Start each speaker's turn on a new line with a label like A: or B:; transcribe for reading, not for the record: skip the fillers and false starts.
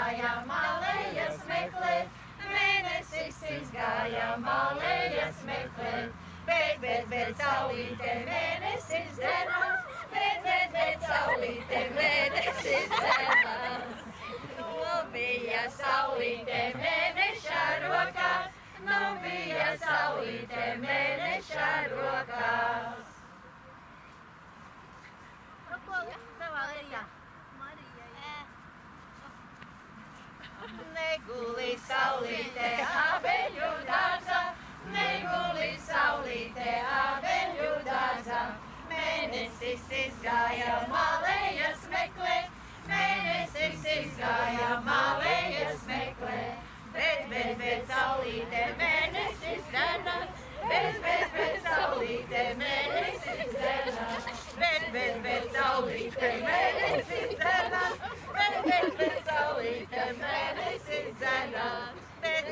A: izgāja malējas meklēt, mēnesis izgāja malējas meklēt. Bet, saulīte mēnesis dzenās, bet, saulīte mēnesis dzenās. Nu bija saulīte mēneša rokās, nu bija saulīte mēneša rokās. Neguli saulīte abeļu dārzā, neguli saulīte abeļu dārzā. Mēnesis izgāja malējas meklēt, mēnesis izgāja malējas meklēt. Bet, saulīte mēnesis dzenās, bet, saulīte mēnesis dzenās. Bet, saulīte mēnesis dzenās, bet, saulīte mēnesis dzenās. Bet,